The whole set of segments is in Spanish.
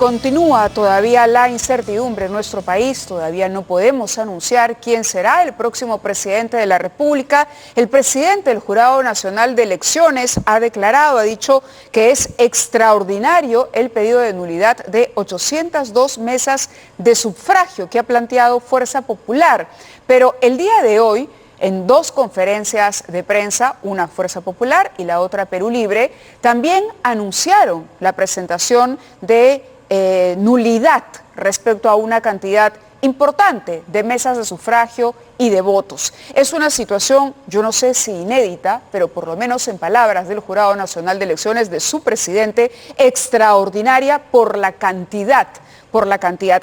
Continúa todavía la incertidumbre en nuestro país, todavía no podemos anunciar quién será el próximo presidente de la República. El presidente del Jurado Nacional de Elecciones ha dicho que es extraordinario el pedido de nulidad de 802 mesas de sufragio que ha planteado Fuerza Popular. Pero el día de hoy, en dos conferencias de prensa, una Fuerza Popular y la otra Perú Libre, también anunciaron la presentación de nulidad respecto a una cantidad importante de mesas de sufragio y de votos. Es una situación, yo no sé si inédita, pero por lo menos en palabras del Jurado Nacional de Elecciones, de su presidente, extraordinaria por la cantidad.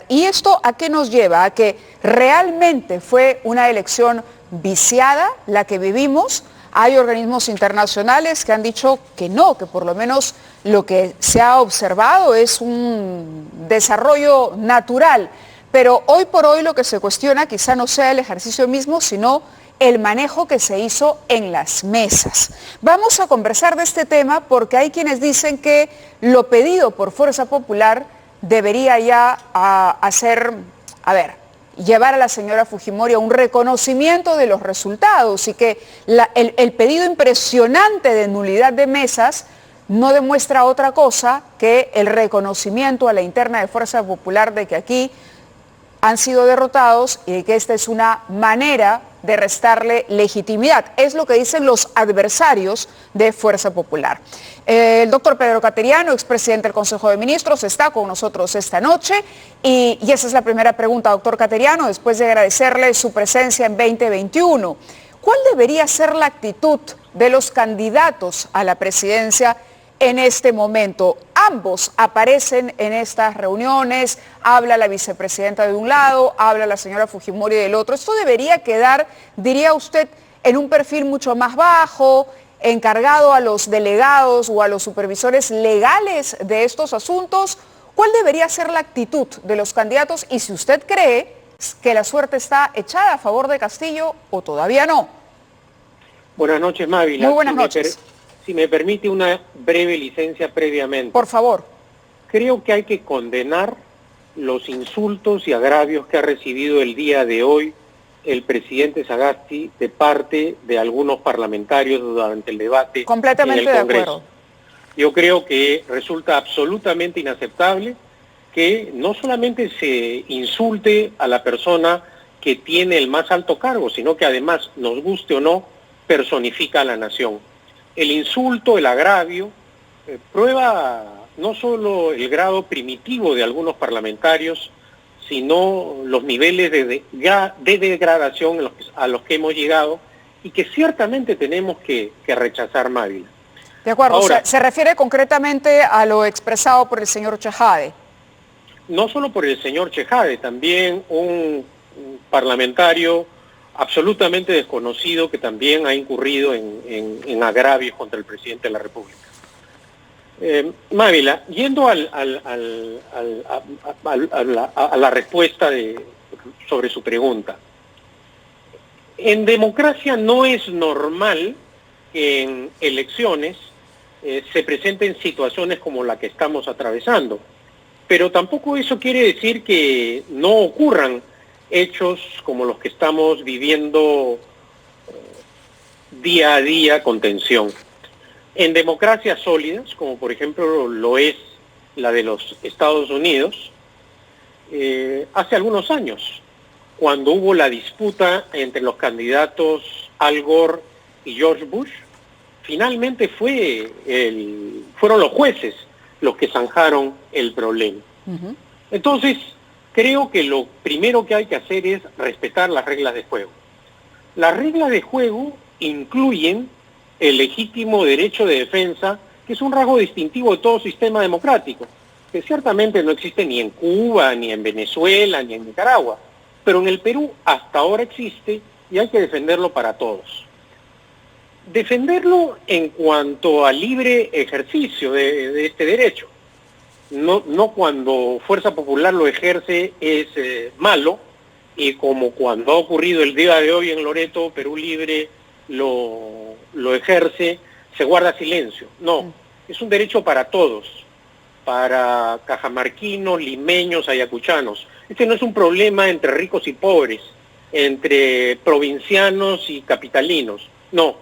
¿Y esto a qué nos lleva? A que realmente fue una elección viciada la que vivimos. Hay organismos internacionales que han dicho que no, que por lo menos lo que se ha observado es un desarrollo natural. Pero hoy por hoy lo que se cuestiona quizá no sea el ejercicio mismo, sino el manejo que se hizo en las mesas. Vamos a conversar de este tema porque hay quienes dicen que lo pedido por Fuerza Popular debería ya llevar a la señora Fujimori a un reconocimiento de los resultados y que el pedido impresionante de nulidad de mesas no demuestra otra cosa que el reconocimiento a la interna de Fuerza Popular de que aquí han sido derrotados y de que esta es una manera de restarle legitimidad. Es lo que dicen los adversarios de Fuerza Popular. El doctor Pedro Cateriano, expresidente del Consejo de Ministros, está con nosotros esta noche y esa es la primera pregunta, doctor Cateriano, después de agradecerle su presencia en 2021. ¿Cuál debería ser la actitud de los candidatos a la presidencia en este momento? Ambos aparecen en estas reuniones, habla la vicepresidenta de un lado, habla la señora Fujimori del otro. Esto debería quedar, diría usted, en un perfil mucho más bajo, encargado a los delegados o a los supervisores legales de estos asuntos. ¿Cuál debería ser la actitud de los candidatos y si usted cree que la suerte está echada a favor de Castillo o todavía no? Buenas noches, Mávila. Muy buenas noches. Si me permite una breve licencia previamente. Por favor. Creo que hay que condenar los insultos y agravios que ha recibido el día de hoy el presidente Sagasti de parte de algunos parlamentarios durante el debate en el Congreso. Completamente de acuerdo. Yo creo que resulta absolutamente inaceptable que no solamente se insulte a la persona que tiene el más alto cargo, sino que además, nos guste o no, personifica a la nación. El insulto, el agravio, prueba no solo el grado primitivo de algunos parlamentarios, sino los niveles de degradación a los que hemos llegado y que ciertamente tenemos que rechazar, Mávila. De acuerdo. Ahora, se refiere concretamente a lo expresado por el señor Chejade. No solo por el señor Chejade, también un parlamentario absolutamente desconocido que también ha incurrido en agravios contra el presidente de la República. Mávila, yendo a la respuesta sobre su pregunta, en democracia no es normal que en elecciones se presenten situaciones como la que estamos atravesando, pero tampoco eso quiere decir que no ocurran hechos como los que estamos viviendo día a día con tensión. En democracias sólidas, como por ejemplo lo es la de los Estados Unidos, hace algunos años, cuando hubo la disputa entre los candidatos Al Gore y George Bush, finalmente fueron los jueces los que zanjaron el problema. Uh-huh. Entonces, creo que lo primero que hay que hacer es respetar las reglas de juego. Las reglas de juego incluyen el legítimo derecho de defensa, que es un rasgo distintivo de todo sistema democrático, que ciertamente no existe ni en Cuba, ni en Venezuela, ni en Nicaragua, pero en el Perú hasta ahora existe y hay que defenderlo para todos. Defenderlo en cuanto al libre ejercicio de este derecho. No cuando Fuerza Popular lo ejerce es malo, y como cuando ha ocurrido el día de hoy en Loreto, Perú Libre lo ejerce, se guarda silencio. No, es un derecho para todos. para cajamarquinos, limeños, ayacuchanos. Este no es un problema entre ricos y pobres, entre provincianos y capitalinos. No,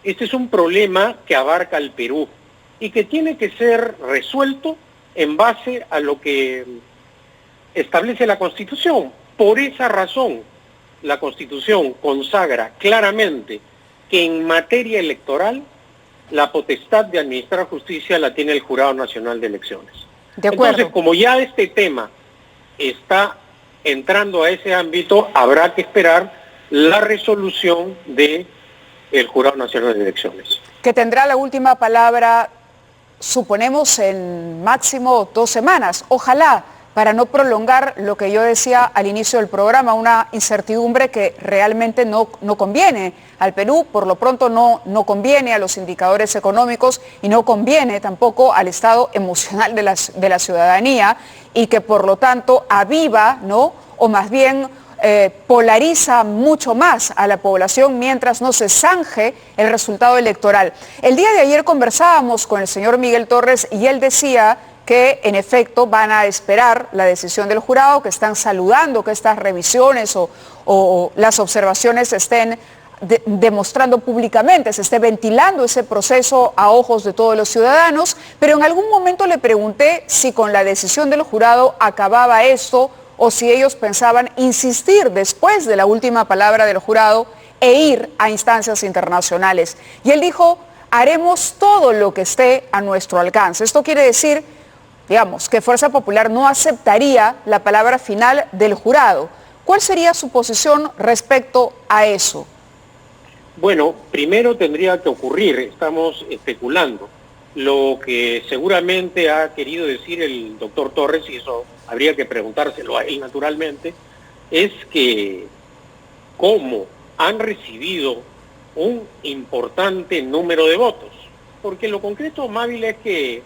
este es un problema que abarca al Perú y que tiene que ser resuelto en base a lo que establece la Constitución. Por esa razón, la Constitución consagra claramente que en materia electoral la potestad de administrar justicia la tiene el Jurado Nacional de Elecciones. De acuerdo. Entonces, como ya este tema está entrando a ese ámbito, habrá que esperar la resolución del Jurado Nacional de Elecciones. Que tendrá la última palabra, suponemos, en máximo 2 semanas. Ojalá, para no prolongar lo que yo decía al inicio del programa, una incertidumbre que realmente no conviene al Perú, por lo pronto no conviene a los indicadores económicos y no conviene tampoco al estado emocional de la ciudadanía, y que por lo tanto aviva, ¿no?, o más bien polariza mucho más a la población mientras no se zanje el resultado electoral. El día de ayer conversábamos con el señor Miguel Torres y él decía que en efecto van a esperar la decisión del jurado, que están saludando que estas revisiones o las observaciones estén demostrando públicamente, se esté ventilando ese proceso a ojos de todos los ciudadanos, pero en algún momento le pregunté si con la decisión del jurado acababa esto o si ellos pensaban insistir después de la última palabra del jurado e ir a instancias internacionales. Y él dijo, haremos todo lo que esté a nuestro alcance. Esto quiere decir, digamos, que Fuerza Popular no aceptaría la palabra final del jurado. ¿Cuál sería su posición respecto a eso? Bueno, primero tendría que ocurrir, estamos especulando, lo que seguramente ha querido decir el doctor Torres, y eso habría que preguntárselo a él naturalmente, es que cómo han recibido un importante número de votos. Porque lo concreto, Mávila, es que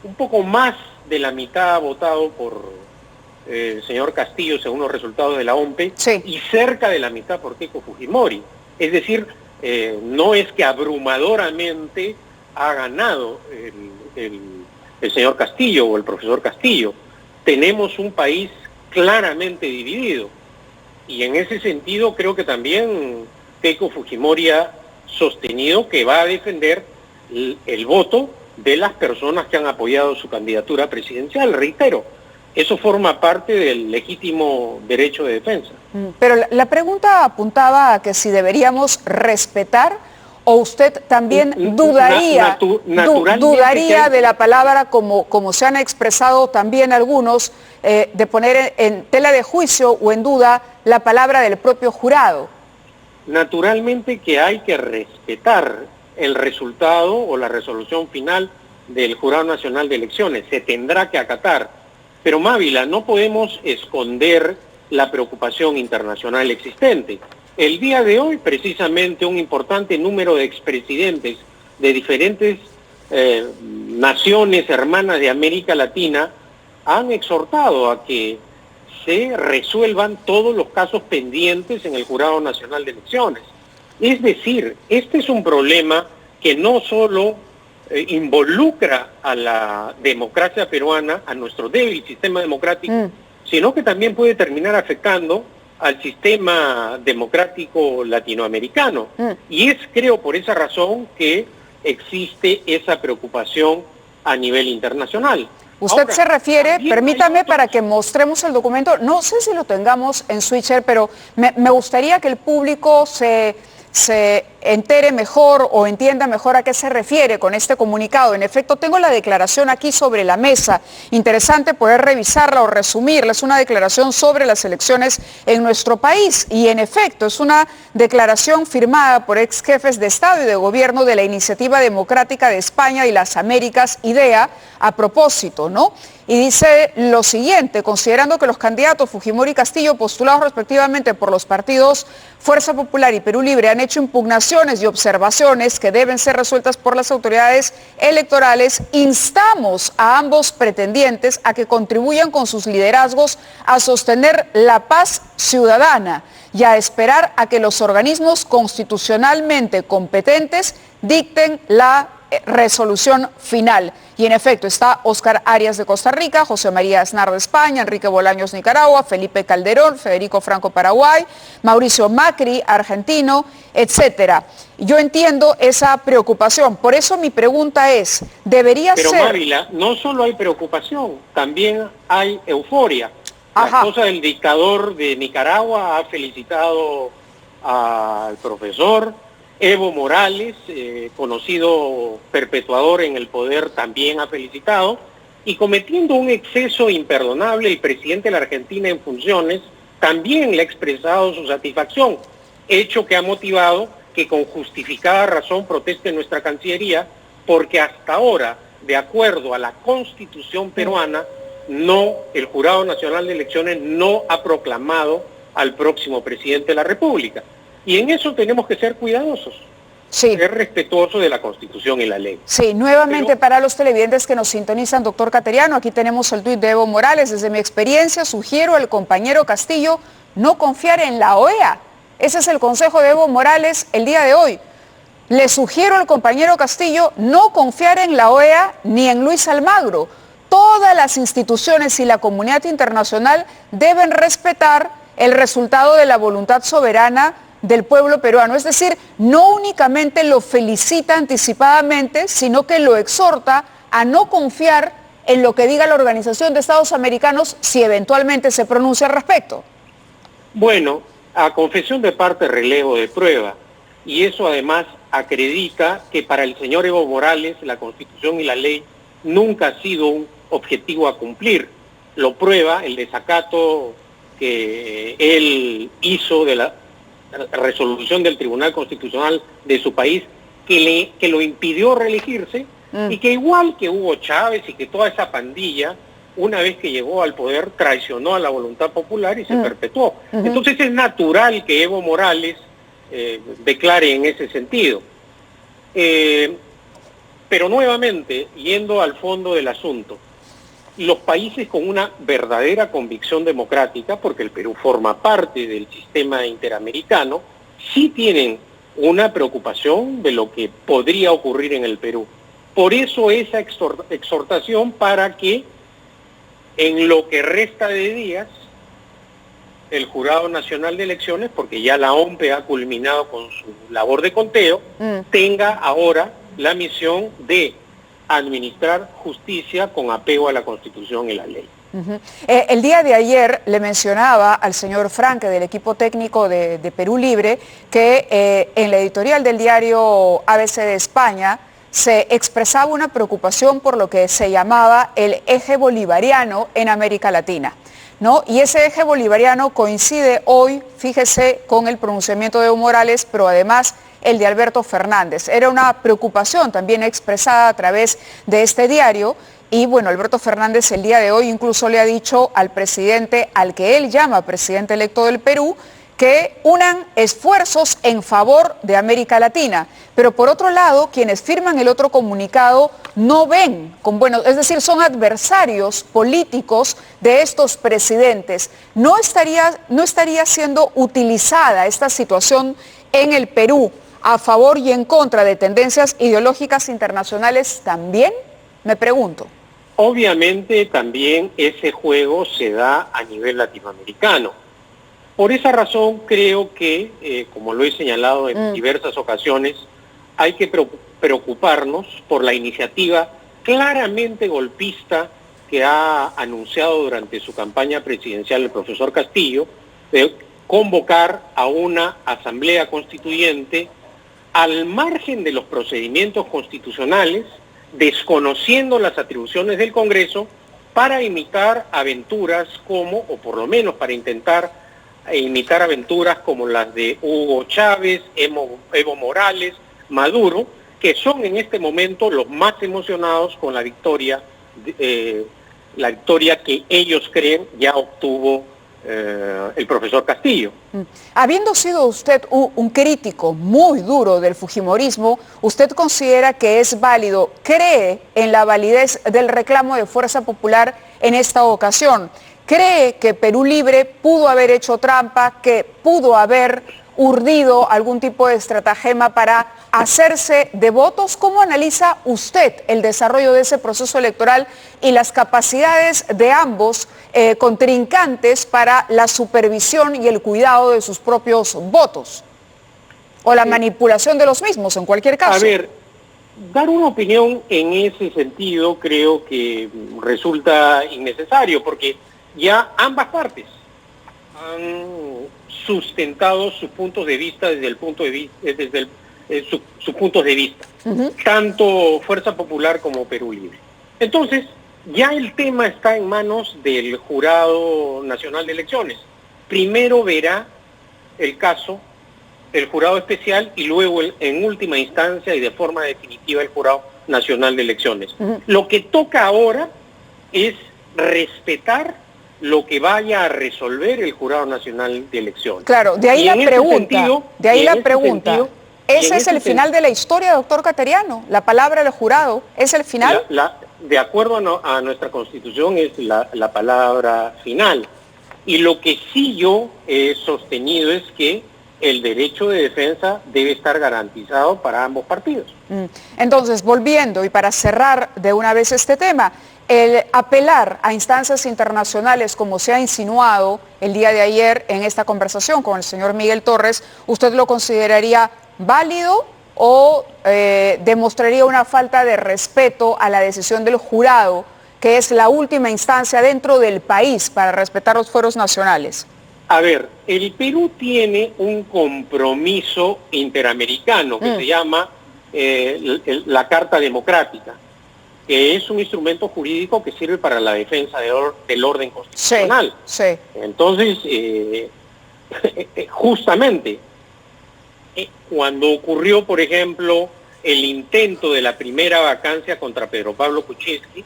un poco más de la mitad ha votado por el señor Castillo, según los resultados de la OMPE, sí, y cerca de la mitad por Keiko Fujimori. Es decir, no es que abrumadoramente ha ganado el señor Castillo o el profesor Castillo. Tenemos un país claramente dividido. Y en ese sentido creo que también Keiko Fujimori ha sostenido que va a defender el voto de las personas que han apoyado su candidatura presidencial. Reitero, eso forma parte del legítimo derecho de defensa. Pero la pregunta apuntaba a que si deberíamos respetar o usted también dudaría, dudaría de la palabra, como se han expresado también algunos, de poner en tela de juicio o en duda la palabra del propio jurado. Naturalmente que hay que respetar el resultado o la resolución final del Jurado Nacional de Elecciones, se tendrá que acatar. Pero Mávila, no podemos esconder la preocupación internacional existente. El día de hoy, precisamente, un importante número de expresidentes de diferentes naciones hermanas de América Latina han exhortado a que se resuelvan todos los casos pendientes en el Jurado Nacional de Elecciones. Es decir, este es un problema que no solo involucra a la democracia peruana, a nuestro débil sistema democrático, sino que también puede terminar afectando al sistema democrático latinoamericano. Y es, creo, por esa razón que existe esa preocupación a nivel internacional. Usted Ahora, se refiere, permítame para que mostremos el documento, no sé si lo tengamos en Switcher, pero me gustaría que el público se entere mejor o entienda mejor a qué se refiere con este comunicado. En efecto, tengo la declaración aquí sobre la mesa. Interesante poder revisarla o resumirla. Es una declaración sobre las elecciones en nuestro país y en efecto es una declaración firmada por ex jefes de Estado y de Gobierno de la Iniciativa Democrática de España y las Américas, IDEA, a propósito, ¿no? Y dice lo siguiente: considerando que los candidatos Fujimori y Castillo, postulados respectivamente por los partidos Fuerza Popular y Perú Libre, han hecho impugnaciones y observaciones que deben ser resueltas por las autoridades electorales, instamos a ambos pretendientes a que contribuyan con sus liderazgos a sostener la paz ciudadana y a esperar a que los organismos constitucionalmente competentes dicten la resolución final. Y en efecto está Óscar Arias de Costa Rica, José María Aznar de España, Enrique Bolaños Nicaragua, Felipe Calderón, Federico Franco Paraguay, Mauricio Macri argentino, etcétera. Yo entiendo esa preocupación, por eso mi pregunta es, ¿debería ser...? Pero Mávila, no solo hay preocupación, también hay euforia. La esposa del dictador de Nicaragua ha felicitado al profesor. Evo Morales, conocido perpetuador en el poder, también ha felicitado. Y cometiendo un exceso imperdonable, el presidente de la Argentina en funciones también le ha expresado su satisfacción, hecho que ha motivado que con justificada razón proteste nuestra Cancillería, porque hasta ahora, de acuerdo a la Constitución peruana, el Jurado Nacional de Elecciones no ha proclamado al próximo presidente de la República. Y en eso tenemos que ser cuidadosos, ser respetuosos de la Constitución y la ley. Sí, nuevamente para los televidentes que nos sintonizan, doctor Cateriano, aquí tenemos el tuit de Evo Morales. Desde mi experiencia sugiero al compañero Castillo no confiar en la OEA. Ese es el consejo de Evo Morales el día de hoy. Le sugiero al compañero Castillo no confiar en la OEA ni en Luis Almagro. Todas las instituciones y la comunidad internacional deben respetar el resultado de la voluntad soberana del pueblo peruano. Es decir, no únicamente lo felicita anticipadamente, sino que lo exhorta a no confiar en lo que diga la Organización de Estados Americanos si eventualmente se pronuncia al respecto. Bueno, a confesión de parte, relevo de prueba, y eso además acredita que para el señor Evo Morales la Constitución y la ley nunca ha sido un objetivo a cumplir. Lo prueba el desacato que él hizo de la resolución del Tribunal Constitucional de su país que lo impidió reelegirse, y que igual que Hugo Chávez y que toda esa pandilla, una vez que llegó al poder, traicionó a la voluntad popular y se perpetuó. Entonces es natural que Evo Morales declare en ese sentido. Pero nuevamente, yendo al fondo del asunto, los países con una verdadera convicción democrática, porque el Perú forma parte del sistema interamericano, sí tienen una preocupación de lo que podría ocurrir en el Perú. Por eso esa exhortación para que en lo que resta de días el Jurado Nacional de Elecciones, porque ya la OMPE ha culminado con su labor de conteo, tenga ahora la misión de administrar justicia con apego a la Constitución y la ley. El día de ayer le mencionaba al señor Franque del equipo técnico de Perú Libre que en la editorial del diario ABC de España se expresaba una preocupación por lo que se llamaba el eje bolivariano en América Latina, ¿no? Y ese eje bolivariano coincide hoy, fíjese, con el pronunciamiento de Evo Morales, pero además el de Alberto Fernández. Era una preocupación también expresada a través de este diario. Y bueno, Alberto Fernández el día de hoy incluso le ha dicho al presidente, al que él llama presidente electo del Perú, que unan esfuerzos en favor de América Latina. Pero por otro lado, quienes firman el otro comunicado no ven con buenos, es decir, son adversarios políticos de estos presidentes. ¿No estaría siendo utilizada esta situación en el Perú a favor y en contra de tendencias ideológicas internacionales también? Me pregunto. Obviamente también ese juego se da a nivel latinoamericano. Por esa razón creo que, como lo he señalado en diversas ocasiones, hay que preocuparnos por la iniciativa claramente golpista que ha anunciado durante su campaña presidencial el profesor Castillo, de convocar a una asamblea constituyente al margen de los procedimientos constitucionales, desconociendo las atribuciones del Congreso, para imitar aventuras como, o por lo menos para intentar imitar aventuras como las de Hugo Chávez, Evo Morales, Maduro, que son en este momento los más emocionados con la victoria que ellos creen ya obtuvo el profesor Castillo. Habiendo sido usted un crítico muy duro del fujimorismo, ¿usted considera que es válido, cree en la validez del reclamo de Fuerza Popular en esta ocasión? ¿Cree que Perú Libre pudo haber hecho trampa, que pudo haber urdido algún tipo de estratagema para hacerse de votos. ¿Cómo analiza usted el desarrollo de ese proceso electoral y las capacidades de ambos contrincantes para la supervisión y el cuidado de sus propios votos? O la manipulación de los mismos, en cualquier caso. A ver, dar una opinión en ese sentido creo que resulta innecesario, porque ya ambas partes han sustentado sus puntos de vista desde el punto de vista, sus puntos de vista, tanto Fuerza Popular como Perú Libre. Entonces, ya el tema está en manos del Jurado Nacional de Elecciones. Primero verá el caso el Jurado Especial y luego en última instancia y de forma definitiva el Jurado Nacional de Elecciones. Lo que toca ahora es respetar lo que vaya a resolver el Jurado Nacional de Elecciones. Claro, de ahí la pregunta. ¿Ese es el final de la historia, doctor Cateriano? ¿La palabra del jurado es el final? De acuerdo a nuestra Constitución es la palabra final. Y lo que sí yo he sostenido es que el derecho de defensa debe estar garantizado para ambos partidos. Entonces, volviendo y para cerrar de una vez este tema, el apelar a instancias internacionales, como se ha insinuado el día de ayer en esta conversación con el señor Miguel Torres, ¿usted lo consideraría válido o demostraría una falta de respeto a la decisión del jurado, que es la última instancia dentro del país para respetar los fueros nacionales? A ver, el Perú tiene un compromiso interamericano que se llama la Carta Democrática, que es un instrumento jurídico que sirve para la defensa del orden constitucional. Sí. Entonces, justamente, cuando ocurrió, por ejemplo, el intento de la primera vacancia contra Pedro Pablo Kuczynski,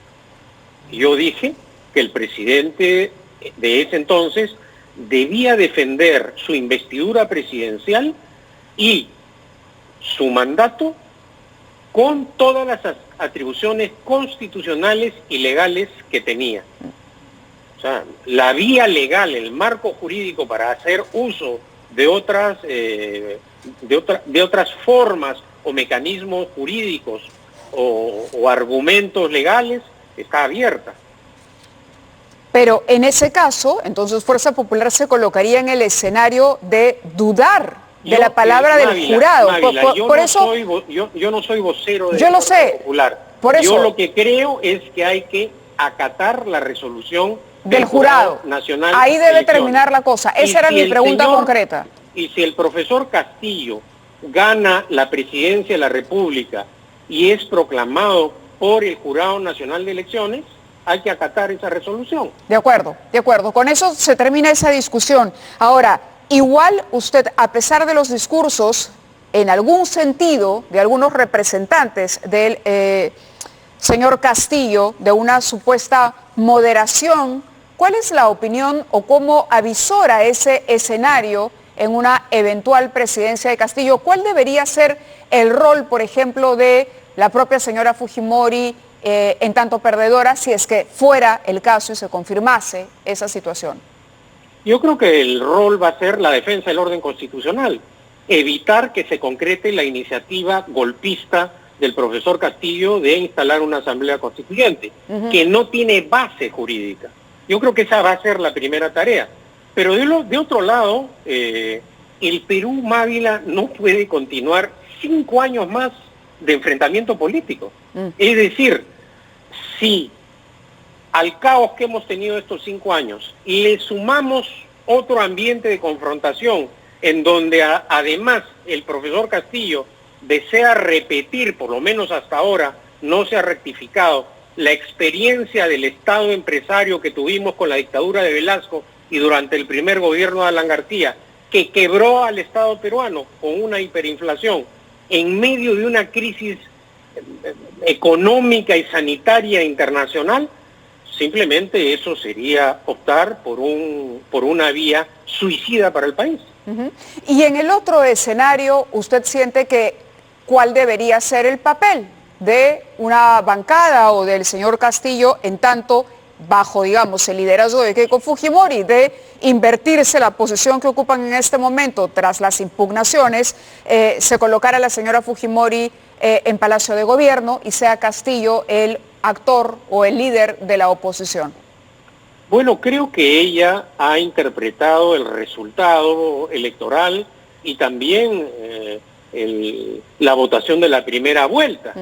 yo dije que el presidente de ese entonces debía defender su investidura presidencial y su mandato con todas las atribuciones constitucionales y legales que tenía. O sea, la vía legal, el marco jurídico para hacer uso de otras formas o mecanismos jurídicos o argumentos legales está abierta. Pero en ese caso, entonces Fuerza Popular se colocaría en el escenario de dudar de la palabra del jurado. Yo no soy vocero de Fuerza Popular. Por eso, yo lo que creo es que hay que acatar la resolución del jurado nacional. Ahí debe terminar la cosa. Esa era mi pregunta concreta. Y si el profesor Castillo gana la presidencia de la República y es proclamado por el Jurado Nacional de Elecciones, hay que acatar esa resolución. De acuerdo. Con eso se termina esa discusión. Ahora, igual usted, a pesar de los discursos, en algún sentido, de algunos representantes del señor Castillo, de una supuesta moderación, ¿cuál es la opinión o cómo avisora ese escenario en una eventual presidencia de Castillo? ¿Cuál debería ser el rol, por ejemplo, de la propia señora Fujimori en tanto perdedora, si es que fuera el caso y se confirmase esa situación? Yo creo que el rol va a ser la defensa del orden constitucional, evitar que se concrete la iniciativa golpista del profesor Castillo de instalar una asamblea constituyente, que no tiene base jurídica. Yo creo que esa va a ser la primera tarea. Pero de otro lado, el Perú, Mávila, no puede continuar 5 años más de enfrentamiento político. Es decir, si al caos que hemos tenido estos 5 años le sumamos otro ambiente de confrontación en donde además el profesor Castillo desea repetir, por lo menos hasta ahora no se ha rectificado, la experiencia del Estado empresario que tuvimos con la dictadura de Velasco y durante el primer gobierno de Alan García, que quebró al Estado peruano con una hiperinflación en medio de una crisis económica y sanitaria internacional, simplemente eso sería optar por una vía suicida para el país. Y en el otro escenario, ¿usted siente que cuál debería ser el papel de una bancada o del señor Castillo en tanto bajo, digamos, el liderazgo de Keiko Fujimori, de invertirse la posición que ocupan en este momento tras las impugnaciones, se colocara a la señora Fujimori en Palacio de Gobierno y sea Castillo el actor o el líder de la oposición? Bueno, creo que ella ha interpretado el resultado electoral y también la votación de la primera vuelta.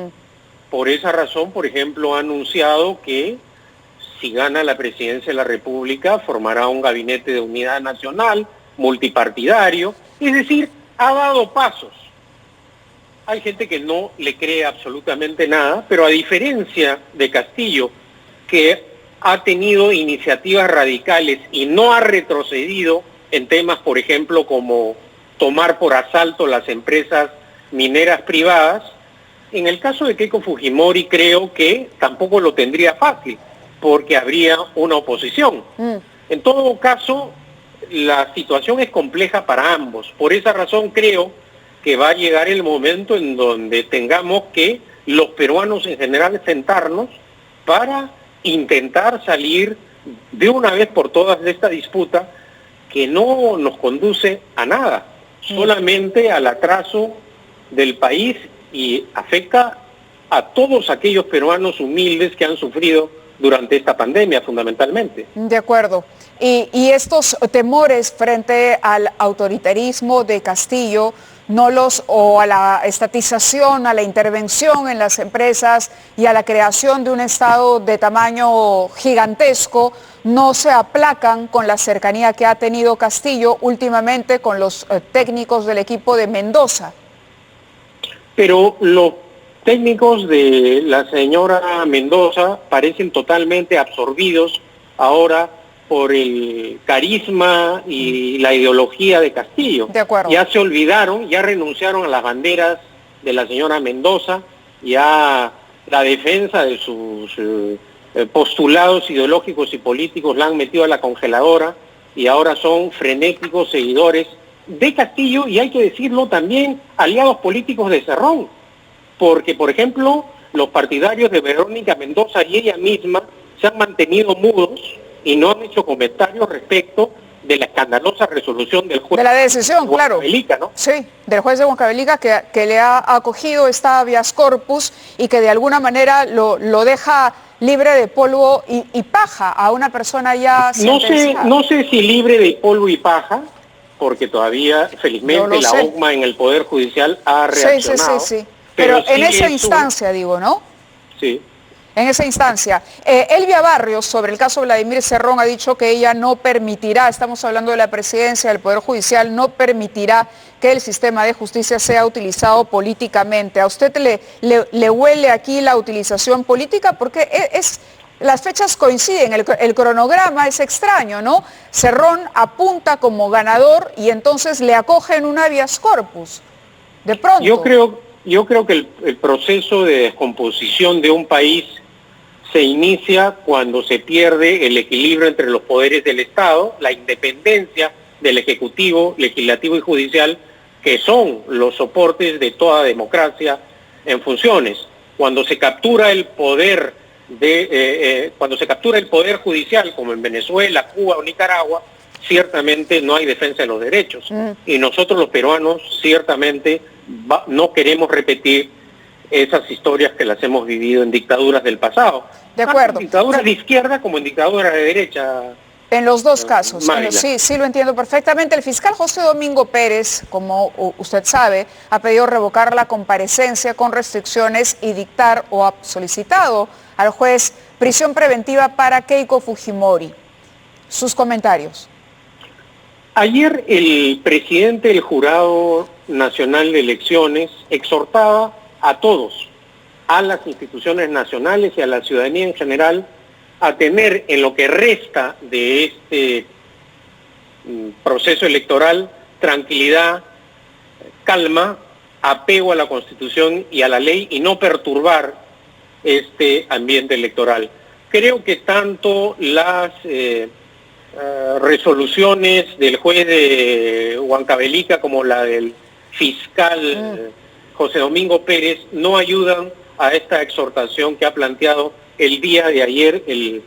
Por esa razón, por ejemplo, ha anunciado que si gana la presidencia de la República, formará un gabinete de unidad nacional, multipartidario, es decir, ha dado pasos. Hay gente que no le cree absolutamente nada, pero a diferencia de Castillo, que ha tenido iniciativas radicales y no ha retrocedido en temas, por ejemplo, como tomar por asalto las empresas mineras privadas, en el caso de Keiko Fujimori creo que tampoco lo tendría fácil, porque habría una oposición. En todo caso, la situación es compleja para ambos. Por esa razón creo que va a llegar el momento en donde tengamos que los peruanos en general sentarnos para intentar salir de una vez por todas de esta disputa que no nos conduce a nada, solamente al atraso del país y afecta a todos aquellos peruanos humildes que han sufrido durante esta pandemia fundamentalmente. De acuerdo. Y estos temores frente al autoritarismo de Castillo, o a la estatización, a la intervención en las empresas y a la creación de un Estado de tamaño gigantesco, no se aplacan con la cercanía que ha tenido Castillo últimamente con los técnicos del equipo de Mendoza. Pero los técnicos de la señora Mendoza parecen totalmente absorbidos ahora por el carisma y la ideología de Castillo. De acuerdo. Ya se olvidaron, ya renunciaron a las banderas de la señora Mendoza, ya la defensa de sus postulados ideológicos y políticos la han metido a la congeladora y ahora son frenéticos seguidores de Castillo y hay que decirlo también aliados políticos de Cerrón, porque por ejemplo los partidarios de Verónica Mendoza y ella misma se han mantenido mudos y no han hecho comentarios respecto de la escandalosa resolución del juez. De la decisión, claro. ¿No? Sí, del juez de Huancavelica que le ha acogido esta habeas corpus y que de alguna manera lo deja libre de polvo y paja a una persona ya sentenciada. No sé si libre de polvo y paja, porque todavía felizmente la OCMA en el Poder Judicial ha reaccionado. Sí. Pero en esa instancia, digo, ¿no? Sí. En esa instancia. Elvia Barrios, sobre el caso Vladimir Cerrón, ha dicho que ella no permitirá, estamos hablando de la presidencia del Poder Judicial, no permitirá que el sistema de justicia sea utilizado políticamente. ¿A usted le huele aquí la utilización política? Porque las fechas coinciden, el cronograma es extraño, ¿no? Cerrón apunta como ganador y entonces le acogen un habeas corpus. De pronto. Yo creo que el proceso de descomposición de un país se inicia cuando se pierde el equilibrio entre los poderes del Estado, la independencia del Ejecutivo, Legislativo y Judicial, que son los soportes de toda democracia en funciones. Cuando se captura el poder judicial, como en Venezuela, Cuba o Nicaragua, ciertamente no hay defensa de los derechos. Y nosotros los peruanos ciertamente no queremos repetir esas historias que las hemos vivido en dictaduras del pasado. De acuerdo. En dictaduras de izquierda como en dictaduras de derecha. En los dos casos, sí lo entiendo perfectamente. El fiscal José Domingo Pérez, como usted sabe, ha pedido revocar la comparecencia con restricciones y dictar o ha solicitado al juez prisión preventiva para Keiko Fujimori. Sus comentarios. Ayer el presidente del Jurado Nacional de Elecciones exhortaba a todos, a las instituciones nacionales y a la ciudadanía en general, a tener en lo que resta de este proceso electoral tranquilidad, calma, apego a la Constitución y a la ley y no perturbar este ambiente electoral. Creo que tanto las resoluciones del juez de Huancavelica como la del fiscal José Domingo Pérez no ayudan a esta exhortación que ha planteado el día de ayer el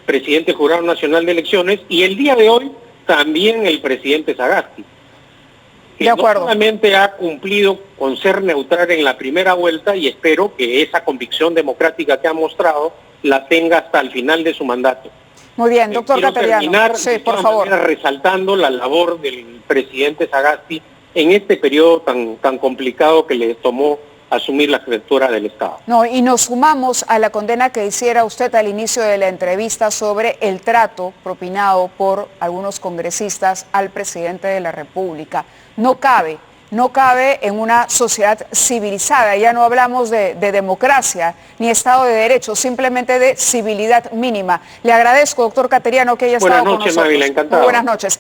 presidente del Jurado Nacional de Elecciones, y el día de hoy también el presidente Sagasti, que de acuerdo, no solamente ha cumplido con ser neutral en la primera vuelta, y espero que esa convicción democrática que ha mostrado la tenga hasta el final de su mandato. Muy bien, doctor Quiero Cateriano. terminar Sí, por favor. resaltando la labor del presidente Sagasti en este periodo tan complicado que le tomó asumir la jefatura del Estado. No, y nos sumamos a la condena que hiciera usted al inicio de la entrevista sobre el trato propinado por algunos congresistas al presidente de la República. No cabe en una sociedad civilizada. Ya no hablamos de democracia ni Estado de Derecho, simplemente de civilidad mínima. Le agradezco, doctor Cateriano, que haya estado con nosotros. Buenas noches, Mávila, encantado. Muy buenas noches.